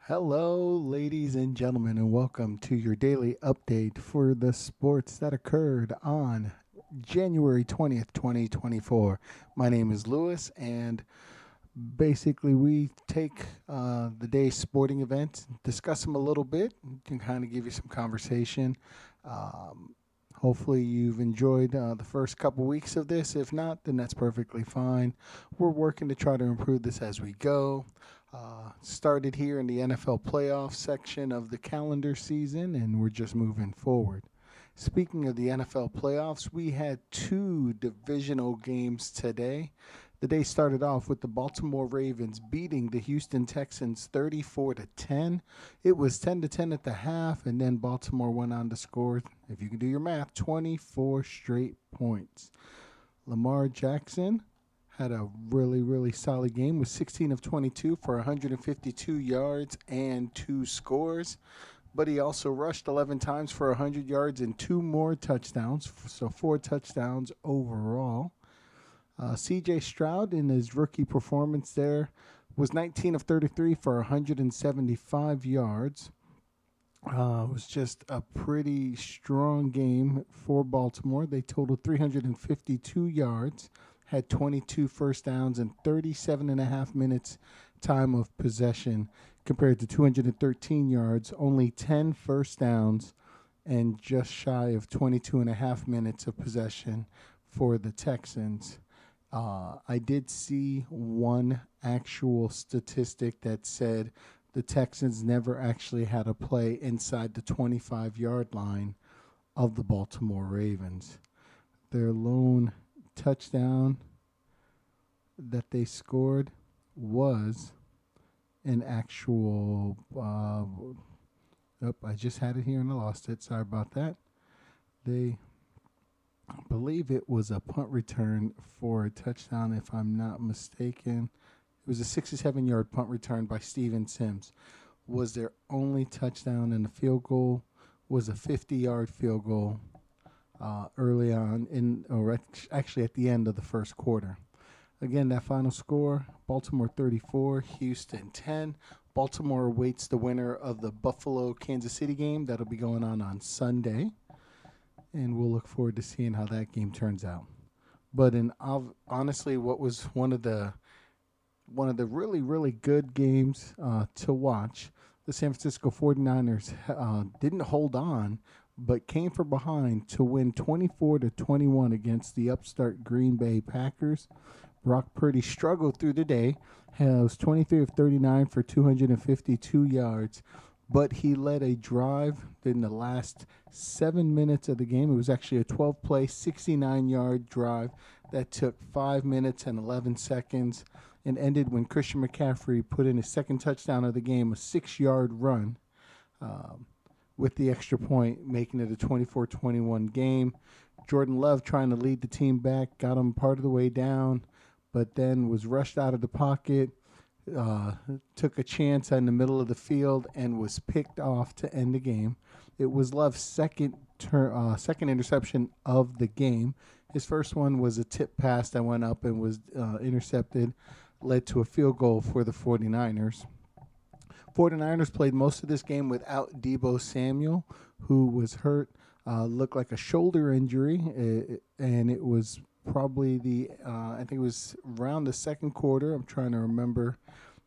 Hello, ladies and gentlemen, and welcome to your daily update for the sports that occurred on January 20th, 2024. My name is Lewis, and basically, we take the day's sporting events, discuss them a little bit, and kind of give you some conversation. Um, Hopefully, you've enjoyed the first couple weeks of this. If not, then that's perfectly fine. We're working to try to improve this as we go. Started here in the NFL playoff section of the calendar season, and we're just moving forward. Speaking of the NFL playoffs, we had two divisional games today. The day started off with the Baltimore Ravens beating the Houston Texans 34 to 10. It was 10 to 10 at the half, and then Baltimore went on to score, if you can do your math, 24 straight points. Lamar Jackson had a really solid game with 16 of 22 for 152 yards and two scores. But he also rushed 11 times for 100 yards and two more touchdowns, so four touchdowns overall. C.J. Stroud, in his rookie performance there, was 19 of 33 for 175 yards. It was just a pretty strong game for Baltimore. They totaled 352 yards, had 22 first downs, and 37 and a half minutes time of possession compared to 213 yards, only 10 first downs, and just shy of 22 and a half minutes of possession for the Texans. I did see one actual statistic that said the Texans never actually had a play inside the 25-yard line of the Baltimore Ravens. Their lone touchdown that they scored was an actual. I just had it here and I lost it. Sorry about that. I believe it was a punt return for a touchdown, if I'm not mistaken. It was a 67-yard punt return by Steven Sims. Was their only touchdown, and the field goal was a 50-yard field goal early on, actually at the end of the first quarter. Again, that final score, Baltimore 34, Houston 10. Baltimore awaits the winner of the Buffalo-Kansas City game. That'll be going on Sunday, and we'll look forward to seeing how that game turns out. But honestly, what was one of the really good games to watch, the San Francisco 49ers didn't hold on, but came from behind to win 24 to 21 against the upstart Green Bay Packers. Brock Purdy struggled through the day. He was 23 of 39 for 252 yards, but he led a drive in the last 7 minutes of the game. It was actually a 12-play, 69-yard drive that took 5 minutes and 11 seconds and ended when Christian McCaffrey put in his second touchdown of the game, a 6-yard run with the extra point, making it a 24-21 game. Jordan Love trying to lead the team back, got him part of the way down, but then was rushed out of the pocket, took a chance in the middle of the field, and was picked off to end the game. It was Love's second interception of the game. His first one was a tip pass that went up and was intercepted, led to a field goal for the 49ers. 49ers played most of this game without Deebo Samuel, who was hurt, looked like a shoulder injury, and it was probably I think it was around the second quarter. I'm trying to remember.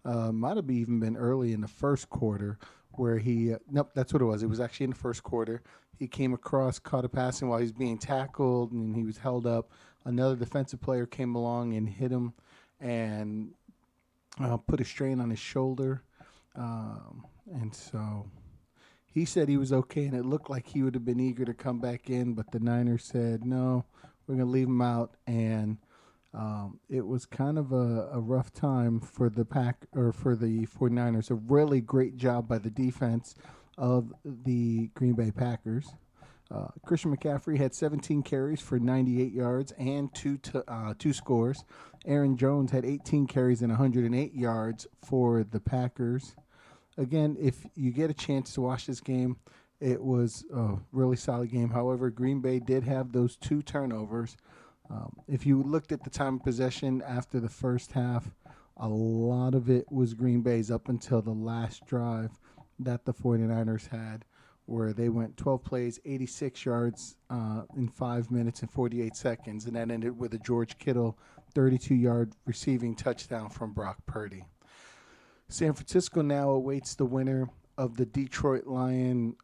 Might have even been early in the first quarter where nope, that's what it was. It was actually in the first quarter. He came across, caught a pass, and while he was being tackled and he was held up, another defensive player came along and hit him and put a strain on his shoulder. And so he said he was okay, and it looked like he would have been eager to come back in, but the Niners said, no, we're going to leave him out. And it was kind of a rough time for the 49ers. A really great job by the defense of the Green Bay Packers. Christian McCaffrey had 17 carries for 98 yards and two scores. Aaron Jones had 18 carries and 108 yards for the Packers. Again, if you get a chance to watch this game, it was a really solid game. However, Green Bay did have those two turnovers. If you looked at the time of possession after the first half, A lot of it was Green Bay's up until the last drive that the 49ers had, where they went 12 plays, 86 yards in 5 minutes and 48 seconds, and that ended with a George Kittle 32-yard receiving touchdown from Brock Purdy. San Francisco now awaits the winner of the Detroit Lion.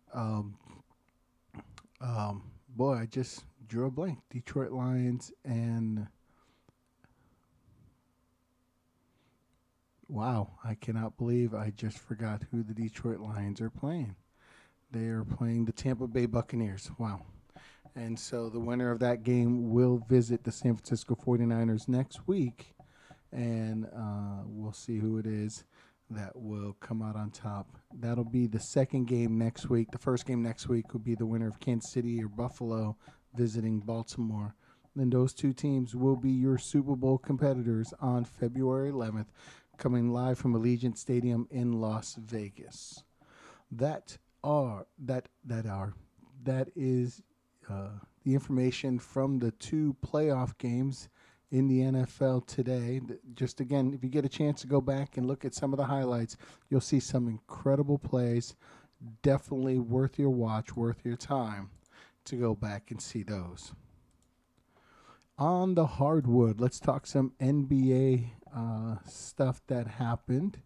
Boy, I just drew a blank. Detroit Lions and wow, I cannot believe I just forgot who the Detroit Lions are playing. They are playing the Tampa Bay Buccaneers. Wow. And so the winner of that game will visit the San Francisco 49ers next week, and we'll see who it is that will come out on top. That'll be the second game next week. The first game next week will be the winner of Kansas City or Buffalo visiting Baltimore. Then those two teams will be your Super Bowl competitors on February 11th, coming live from Allegiant Stadium in Las Vegas. That is the information from the two playoff games in the NFL today. Just again, if you get a chance to go back and look at some of the highlights, you'll see some incredible plays. Definitely worth your watch, worth your time to go back and see those. On the hardwood, let's talk some NBA stuff that happened.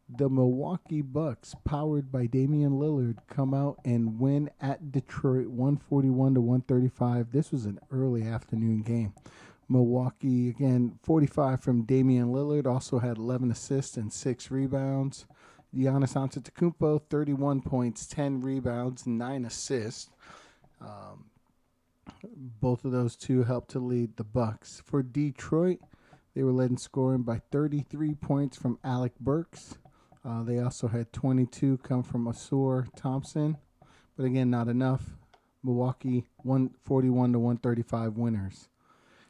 The Milwaukee Bucks, powered by Damian Lillard, come out and win at Detroit 141-135. This was an early afternoon game. Milwaukee, again, 45 from Damian Lillard, also had 11 assists and 6 rebounds. Giannis Antetokounmpo, 31 points, 10 rebounds, 9 assists. Both of those two helped to lead the Bucks. For Detroit, they were led in scoring by 33 points from Alec Burks. They also had 22 come from Ausar Thompson, but again, not enough. Milwaukee 141-135 winners.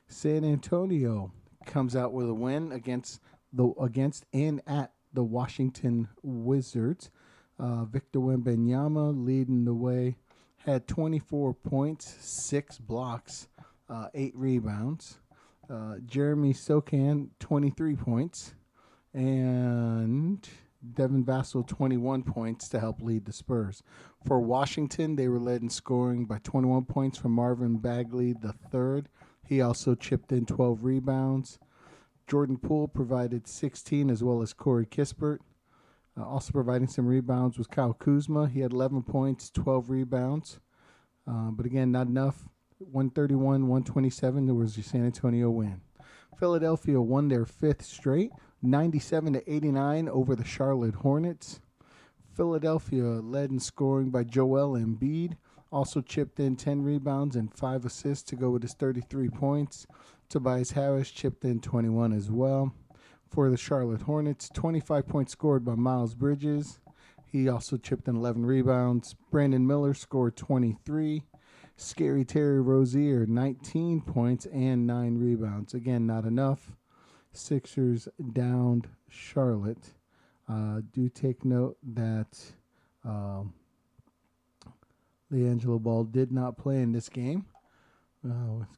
San Antonio comes out with a win against and at the Washington Wizards. Victor Wembanyama leading the way, had 24 points, 6 blocks, 8 rebounds. Jeremy Sokan, 23 points, and Devin Vassell, 21 points to help lead the Spurs. For Washington, they were led in scoring by 21 points from Marvin Bagley III. He also chipped in 12 rebounds. Jordan Poole provided 16, as well as Corey Kispert. Also providing some rebounds was Kyle Kuzma. He had 11 points, 12 rebounds. But again, not enough. 131-127, there was your San Antonio win. Philadelphia won their 5th straight, 97-89 over the Charlotte Hornets. Philadelphia led in scoring by Joel Embiid. Also chipped in 10 rebounds and 5 assists to go with his 33 points. Tobias Harris chipped in 21 as well. For the Charlotte Hornets, 25 points scored by Miles Bridges. He also chipped in 11 rebounds. Brandon Miller scored 23. Scary Terry Rozier, 19 points and 9 rebounds. Again, not enough. Sixers downed Charlotte. Do take note that LiAngelo Ball did not play in this game.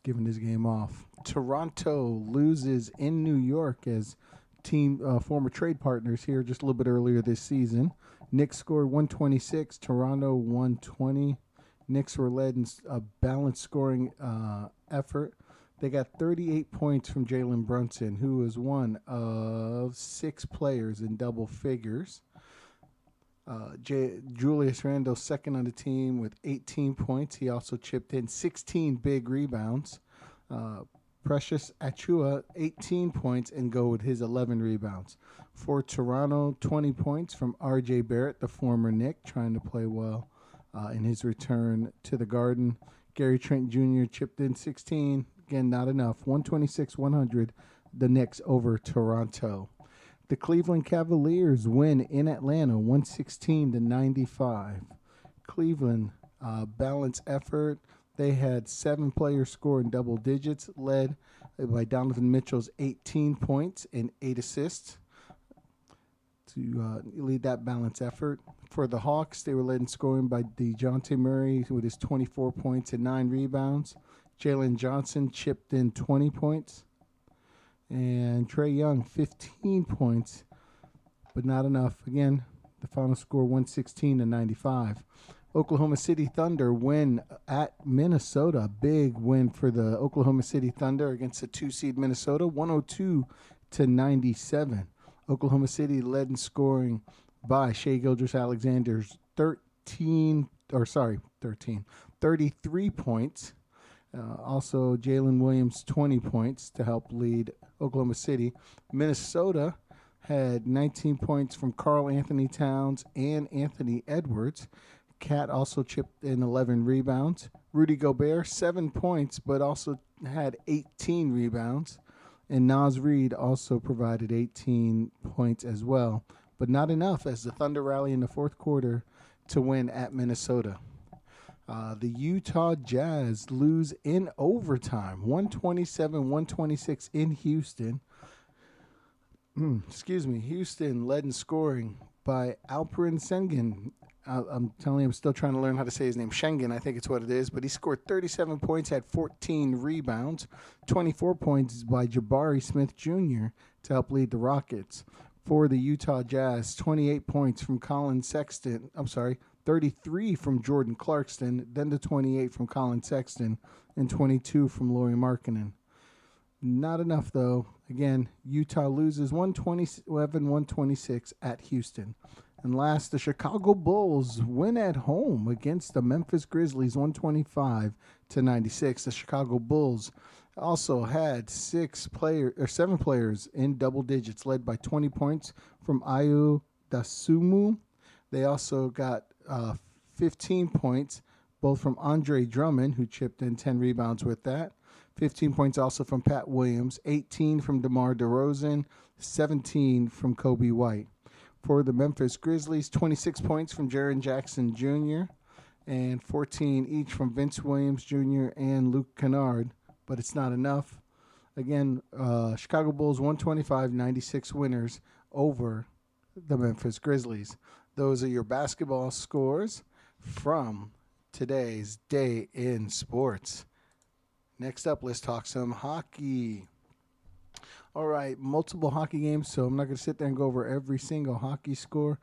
Giving this game off. Toronto loses in New York as team former trade partners here just a little bit earlier this season. Knicks scored 126, Toronto 120. Knicks were led in a balanced scoring effort. They got 38 points from Jalen Brunson, who is one of 6 players in double figures. Julius Randle, second on the team with 18 points. He also chipped in 16 big rebounds. Precious Achua, 18 points, and go with his 11 rebounds. For Toronto, 20 points from R.J. Barrett, the former Knick, trying to play well in his return to the Garden. Gary Trent Jr. chipped in 16. Again, not enough. 126-100, the Knicks over Toronto. The Cleveland Cavaliers win in Atlanta, 116-95. Cleveland, balanced effort. They had 7 players score in double digits, led by Donovan Mitchell's 18 points and 8 assists to lead that balanced effort. For the Hawks, they were led in scoring by DeJounte Murray with his 24 points and 9 rebounds. Jalen Johnson chipped in 20 points. And Trey Young, 15 points, but not enough. Again, the final score 116-95. Oklahoma City Thunder win at Minnesota. Big win for the Oklahoma City Thunder against the 2-seed Minnesota, 102-97. Oklahoma City led in scoring by Shai Gilgeous-Alexander's 33 points. Also, Jalen Williams, 20 points to help lead Oklahoma City. Minnesota had 19 points from Karl Anthony Towns and Anthony Edwards. Cat also chipped in 11 rebounds. Rudy Gobert, 7 points, but also had 18 rebounds. And Naz Reid also provided 18 points as well, but not enough as the Thunder rally in the fourth quarter to win at Minnesota. The Utah Jazz lose in overtime, 127-126 in Houston. Houston led in scoring by Alperen Sengun. I'm telling you, I'm still trying to learn how to say his name. Schengen, I think it's what it is. But he scored 37 points, had 14 rebounds, 24 points by Jabari Smith Jr. to help lead the Rockets. For the Utah Jazz, 28 points from Colin Sexton. 33 from Jordan Clarkson, then the 28 from Colin Sexton, and 22 from Lauri Markkanen. Not enough, though. Again, Utah loses 127-126 at Houston. And last, the Chicago Bulls win at home against the Memphis Grizzlies 125-96. The Chicago Bulls also had 7 players in double digits, led by 20 points from Ayo Dosunmu. They also got 15 points, both from Andre Drummond, who chipped in 10 rebounds with that. 15 points also from Pat Williams, 18 from DeMar DeRozan, 17 from Kobe White. For the Memphis Grizzlies, 26 points from Jaren Jackson Jr. and 14 each from Vince Williams Jr. and Luke Kennard, but it's not enough. Again, Chicago Bulls 125-96 winners over the Memphis Grizzlies. Those are your basketball scores from today's Day in Sports. Next up, let's talk some hockey. All right, multiple hockey games, so I'm not going to sit there and go over every single hockey score.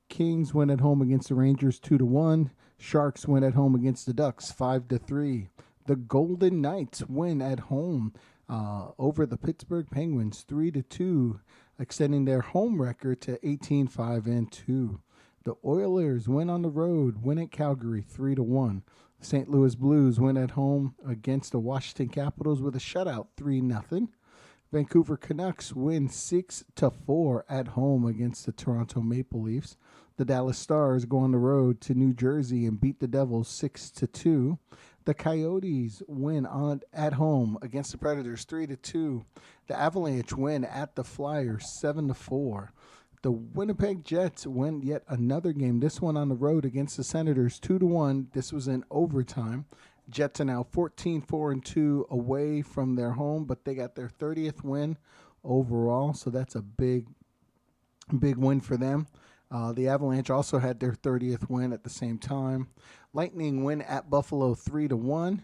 Kings win at home against the Rangers 2-1. Sharks win at home against the Ducks 5-3. The Golden Knights win at home over the Pittsburgh Penguins 3-2, extending their home record to 18-5-2. The Oilers win on the road, win at Calgary 3-1. St. Louis Blues win at home against the Washington Capitals with a shutout 3-0. Vancouver Canucks win 6-4 at home against the Toronto Maple Leafs. The Dallas Stars go on the road to New Jersey and beat the Devils 6-2. The Coyotes win at home against the Predators 3-2. The Avalanche win at the Flyers 7-4. The Winnipeg Jets win yet another game, this one on the road against the Senators 2-1. This was in overtime. Jets are now 14-4-2 away from their home, but they got their 30th win overall, so that's a big win for them. The Avalanche also had their 30th win at the same time. Lightning win at Buffalo 3-1.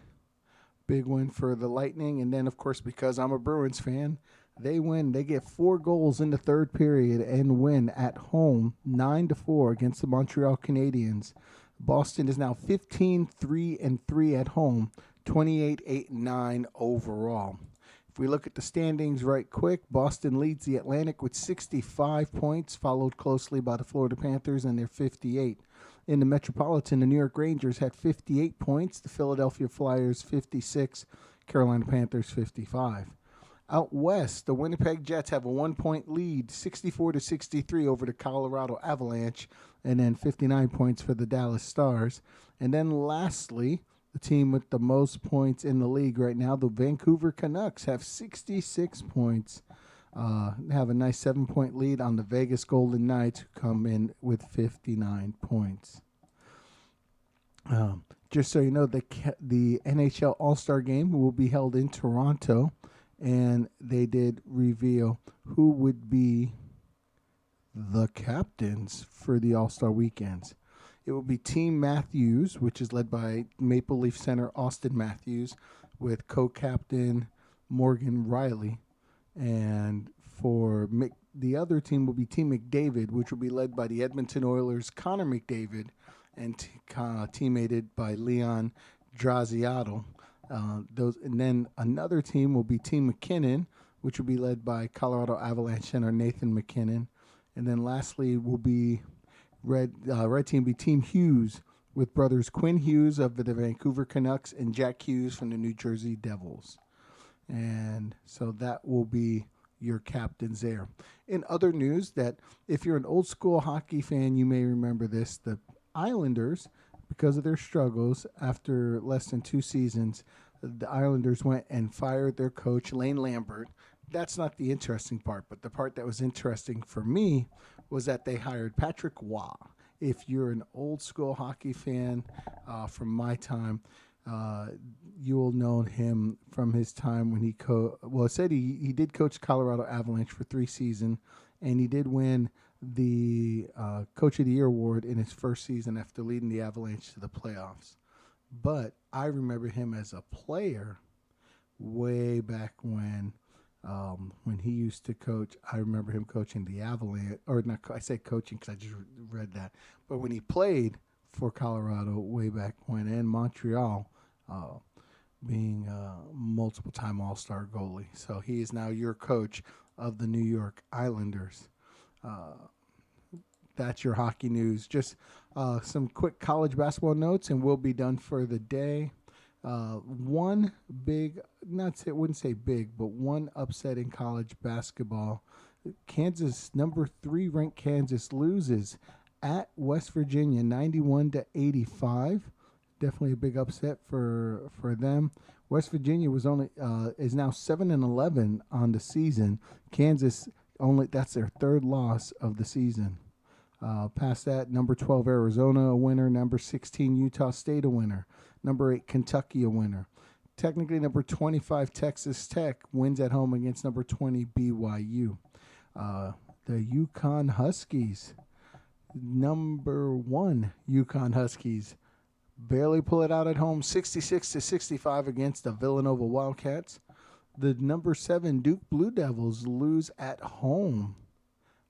Big win for the Lightning. And then, of course, because I'm a Bruins fan, they win. They get 4 goals in the third period and win at home 9-4 against the Montreal Canadiens. Boston is now 15-3-3 at home, 28-8-9 overall. If we look at the standings right quick, Boston leads the Atlantic with 65 points, followed closely by the Florida Panthers and their 58. In the Metropolitan, the New York Rangers had 58 points, the Philadelphia Flyers 56, Carolina Panthers 55. Out west, the Winnipeg Jets have a 1-point lead, 64-63 over the Colorado Avalanche, and then 59 points for the Dallas Stars. And then lastly, the team with the most points in the league right now, the Vancouver Canucks, have 66 points, have a nice 7-point lead on the Vegas Golden Knights, who come in with 59 points. Just so you know, the NHL All-Star Game will be held in Toronto, and they did reveal who would be the captains for the All-Star weekends. It will be Team Matthews, which is led by Maple Leaf center Austin Matthews, with co-captain Morgan Riley. And the other team will be Team McDavid, which will be led by the Edmonton Oilers' Connor McDavid and teammated by Leon Draziato. And then another team will be Team McKinnon, which will be led by Colorado Avalanche center Nathan McKinnon. And then lastly will be red team be Team Hughes with brothers Quinn Hughes of the Vancouver Canucks and Jack Hughes from the New Jersey Devils. And so that will be your captains there. In other news, that if you're an old school hockey fan, you may remember this. The Islanders, because of their struggles after less than 2 seasons, the Islanders went and fired their coach, Lane Lambert. That's not the interesting part, but the part that was interesting for me was that they hired Patrick Waugh. If you're an old school hockey fan from my time, you'll know him from his time when it said he did coach Colorado Avalanche for 3 seasons, and he did win the Coach of the Year award in his first season after leading the Avalanche to the playoffs. But I remember him as a player way back when he used to coach. I remember him coaching the Avalanche, or not. I say coaching because I just read that. But when he played for Colorado way back when, and Montreal, being a multiple-time All-Star goalie. So he is now your coach of the New York Islanders. That's your hockey news. Just some quick college basketball notes, and we'll be done for the day. One big, wouldn't say big, but one upset in college basketball. Kansas, number 3 ranked Kansas, loses at West Virginia, 91-85. Definitely a big upset for them. West Virginia is now 7-11 on the season. Kansas that's their 3rd loss of the season. Past that, number 12 Arizona a winner, number 16 Utah State a winner, number 8 Kentucky a winner. Technically, number 25 Texas Tech wins at home against number 20 BYU. The UConn Huskies, number 1 UConn Huskies, barely pull it out at home, 66-65 against the Villanova Wildcats. The number 7 Duke Blue Devils lose at home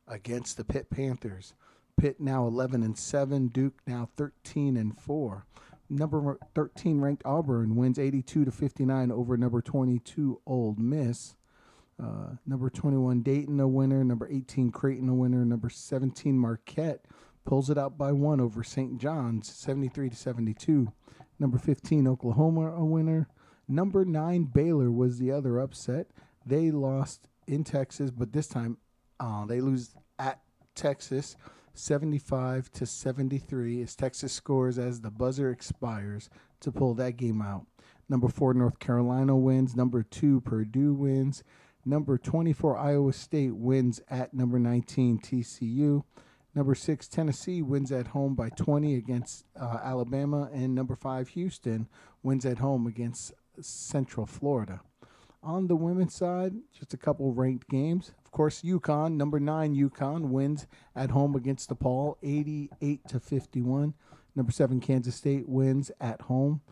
against the Pitt Panthers. Pitt now 11-7, Duke now 13-4. Number 13 ranked Auburn wins 82-59 over number 22 Ole Miss. Number 21 Dayton a winner, number 18 Creighton a winner, number 17 Marquette pulls it out by 1 over St. John's, 73-72. Number 15 Oklahoma a winner. Number 9 Baylor was the other upset. They lost in Texas, but this time they lose at Texas, 75-73, as Texas scores as the buzzer expires to pull that game out. Number 4 North Carolina wins. Number 2 Purdue wins. Number 24 Iowa State wins at number 19 TCU. Number 6 Tennessee wins at home by 20 against Alabama, and number 5 Houston wins at home against Central Florida. On the women's side, just a couple ranked games. Of course, UConn, number 9 UConn wins at home against DePaul, 88-51. Number 7 Kansas State wins at home.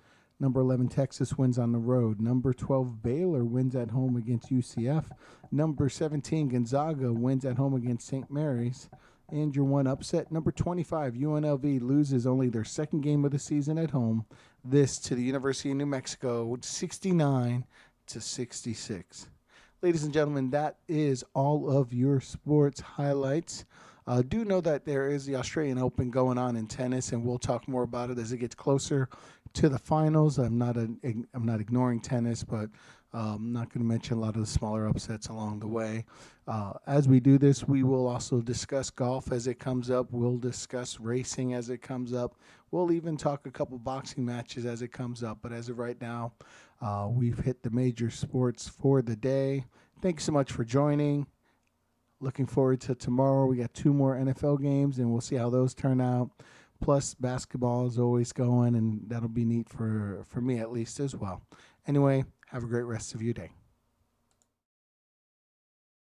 Number 11 Texas wins on the road. Number 12 Baylor wins at home against UCF. Number 17 Gonzaga wins at home against St. Mary's. And your one upset, number 25 UNLV loses only their 2nd game of the season at home. This to the University of New Mexico, 69-66. Ladies and gentlemen, that is all of your sports highlights. Do know that there is the Australian Open going on in tennis, and we'll talk more about it as it gets closer to the finals. I'm not ignoring tennis, but I'm not going to mention a lot of the smaller upsets along the way. As we do this, we will also discuss golf as it comes up. We'll discuss racing as it comes up. We'll even talk a couple boxing matches as it comes up. But as of right now, we've hit the major sports for the day. Thanks so much for joining. Looking forward to tomorrow. We got 2 more NFL games, and we'll see how those turn out. Plus, basketball is always going, and that'll be neat for me at least as well. Anyway, have a great rest of your day.